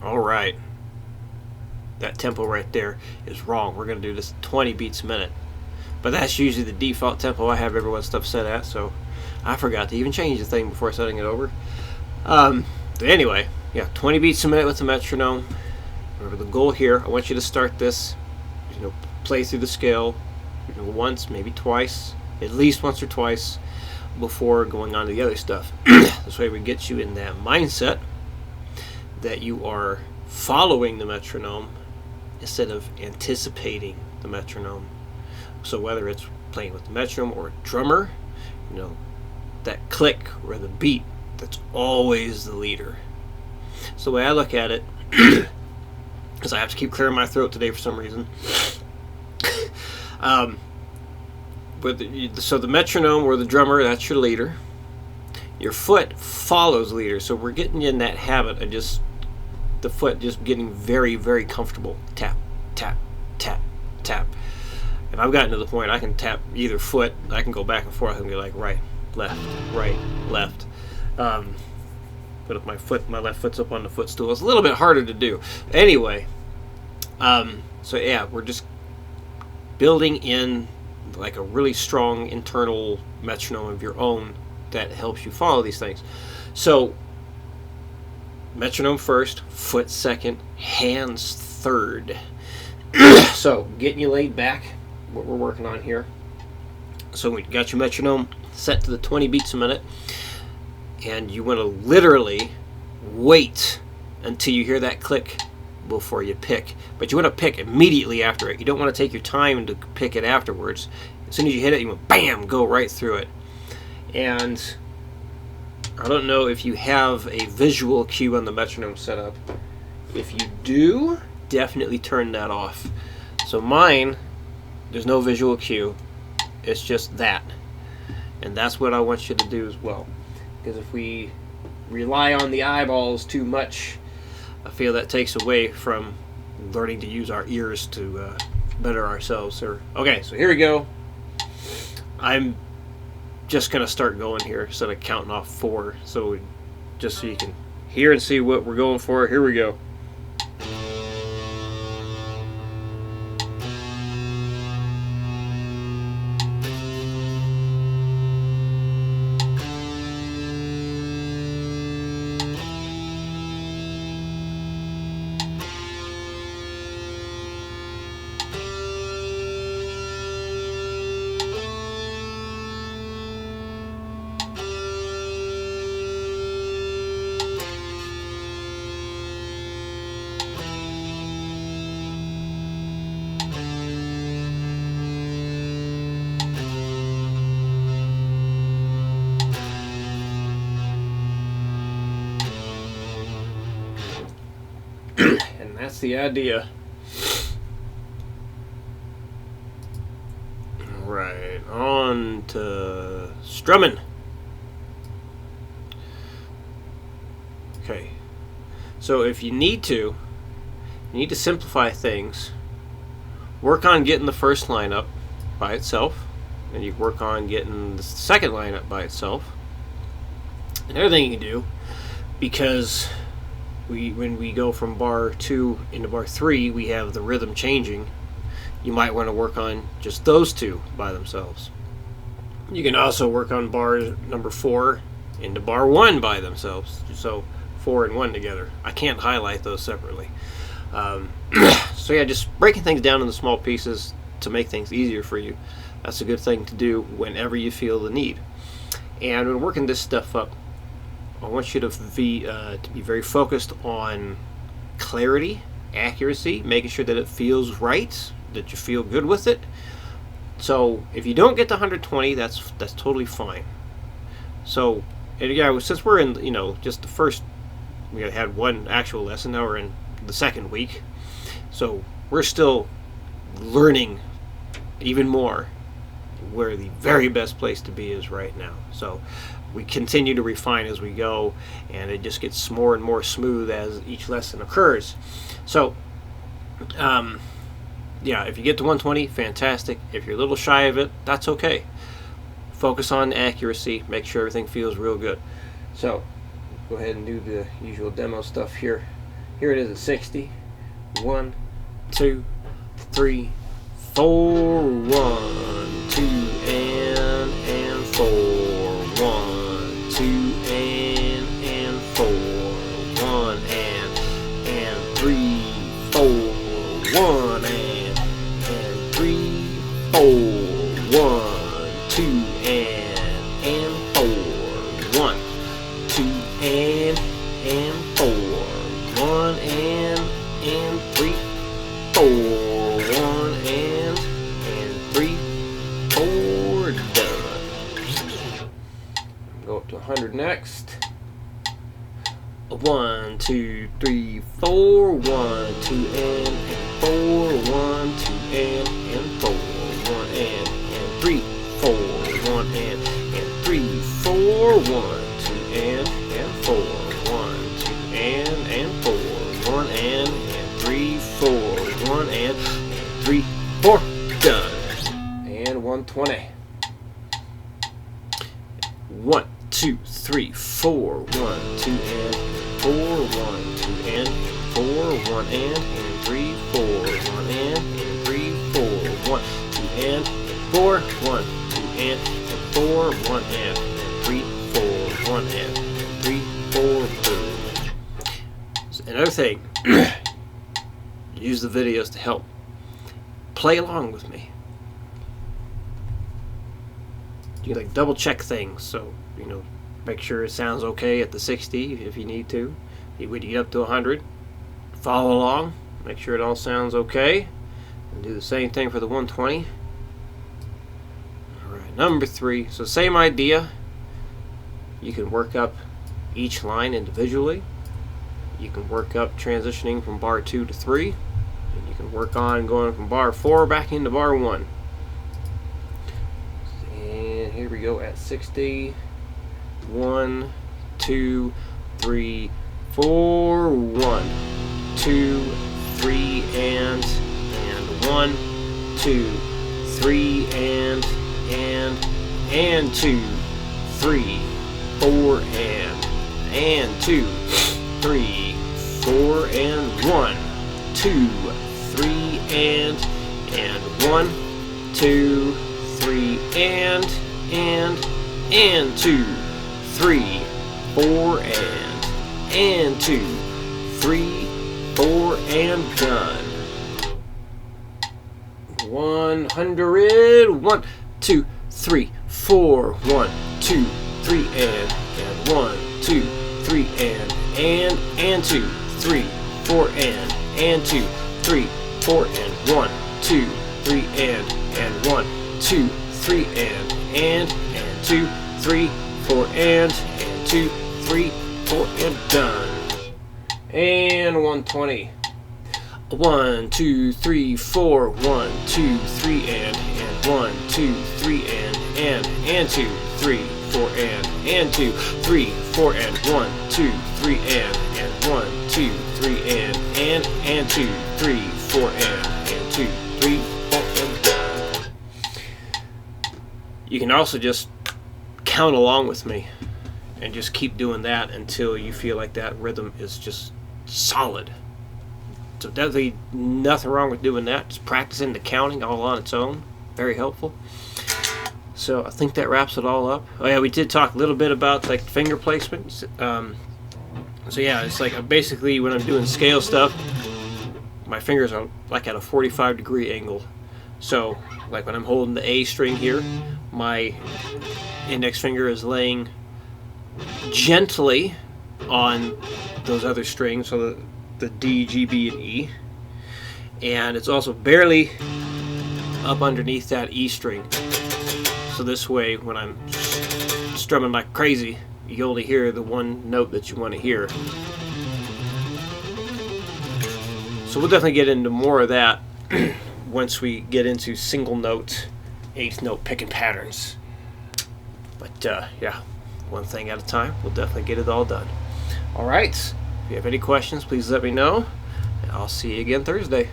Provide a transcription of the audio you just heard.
All right. That tempo right there is wrong. We're going to do this 20 beats a minute. But that's usually the default tempo I have everyone's stuff set at, so I forgot to even change the thing before setting it over. But anyway, yeah, 20 beats a minute with the metronome. Remember the goal here, I want you to start this, play through the scale, once, maybe twice, at least once or twice before going on to the other stuff. This way we get you in that mindset that you are following the metronome instead of anticipating the metronome. So whether it's playing with the metronome or a drummer, that click or the beat, that's always the leader. So the way I look at it, because I have to keep clearing my throat today for some reason. So the metronome or the drummer, that's your leader. Your foot follows the leader. So we're getting in that habit of just the foot just getting very, very comfortable. Tap, tap, tap, tap. And I've gotten to the point I can tap either foot. I can go back and forth and be like right, left, left. But if my left foot's up on the footstool, it's a little bit harder to do. Anyway, so yeah, we're just building in like a really strong internal metronome of your own that helps you follow these things. So metronome first, foot second, hands third. So getting you laid back, what we're working on here. So we got your metronome set to the 20 beats a minute, and you want to literally wait until you hear that click before you pick. But you want to pick immediately after it. You don't want to take your time to pick it afterwards. As soon as you hit it, you want bam, go right through it. And I don't know if you have a visual cue on the metronome setup. If you do, definitely turn that off. So mine, there's no visual cue. It's just that. And that's what I want you to do as well. Because if we rely on the eyeballs too much, I feel that takes away from learning to use our ears to better ourselves. Okay, so here we go. I'm just going to start going here instead of counting off 4. Just so you can hear and see what we're going for. Here we go. And that's the idea. Right, on to strumming. Okay, so if you need to simplify things. Work on getting the first line up by itself, and you work on getting the second line up by itself. Another thing you can do, because when we go from bar 2 into bar 3, we have the rhythm changing. You might want to work on just those two by themselves. You can also work on bars number 4 into bar 1 by themselves. So 4 and 1 together. I can't highlight those separately. So yeah, just breaking things down into small pieces to make things easier for you. That's a good thing to do whenever you feel the need. And when working this stuff up, I want you to be very focused on clarity, accuracy, making sure that it feels right, that you feel good with it. So if you don't get to 120, that's totally fine. So, and yeah, since we're in just the first, we had one actual lesson. Now we're in the second week, so we're still learning even more where the very best place to be is right now. So we continue to refine as we go, and it just gets more and more smooth as each lesson occurs. So yeah, if you get to 120, fantastic. If you're a little shy of it, that's okay. Focus on accuracy, make sure everything feels real good. So go ahead and do the usual demo stuff here. Here it is at 60. 1, 2, 3, 4. 1, 2, and 4. 1, 2, and 4. 1 and 3, 4. 1 and 3, 4. 1, 2, and 4. 1, 2, and 4. 1 and 3, 4. 1 and 3, 4. Done. Go up to 100 next. 1, 2, 3, 4. 1, 2, and 4. 1, 2, and 4. 1 and 3, 4. 1 and 3, 4. 1, 2, and 4. 1, 2, and 4. 1 and 3, 4. 1 and 3, 4. Done. And 120. 1, 2, 3, 4. 1, 2, and 4. 1, 2, and 4. 1 and 3, 4. 1 and 3, 4. 1, 2, and 4. 1, 2, and 4. 1 and 3, 4. 1 and 3, 4. Boom. Another thing, use the videos to help play along with me. You can like double check things, so you know, make sure it sounds okay at the 60 if you need to. When you get up to 100, follow along, make sure it all sounds okay, and do the same thing for the 120. Alright, number 3. So same idea. You can work up each line individually. You can work up transitioning from bar 2 to 3, and you can work on going from bar 4 back into bar 1. And here we go at 60. 1, 2, 3, 4. 1, 2, 3, and 1, 2, 3, and 2, 3, 4, and 2, 3, 4, and 1, 2, 3, and 1, 2, 3, and 2, 3, 4, and 2, 3, 4, and done. 100. 1, 2, 3, 4. 1, 2, 3, and 1, 2, 3, and 2, 3, 4, and 2, 3, 4, and 1, 2, 3, and 1, 2, 3, and 2, 3, 4, and 2, 3, 4, and done. And 120. 1, 2, 3, 4. 1, 2, 3, and 1, 2, 3, and 2, 3, 4, and 2, 3, 4, and 1, 2, 3, and 1, 2, 3, and 2, 3, 4, and 2, 3, 4, and done. You can also just count along with me and just keep doing that until you feel like that rhythm is just solid. So definitely nothing wrong with doing that. Just practicing the counting all on its own. Very helpful. So I think that wraps it all up. Oh yeah, we did talk a little bit about like finger placement. So yeah, it's like basically when I'm doing scale stuff, my fingers are like at a 45-degree angle. So like when I'm holding the A string here, my index finger is laying gently on those other strings, so the D, G, B, and E, and it's also barely up underneath that E string. So this way, when I'm strumming like crazy, you only hear the one note that you want to hear. So we'll definitely get into more of that once we get into single note, eighth note picking patterns. But yeah, one thing at a time. We'll definitely get it all done. All right. If you have any questions, please let me know. And I'll see you again Thursday.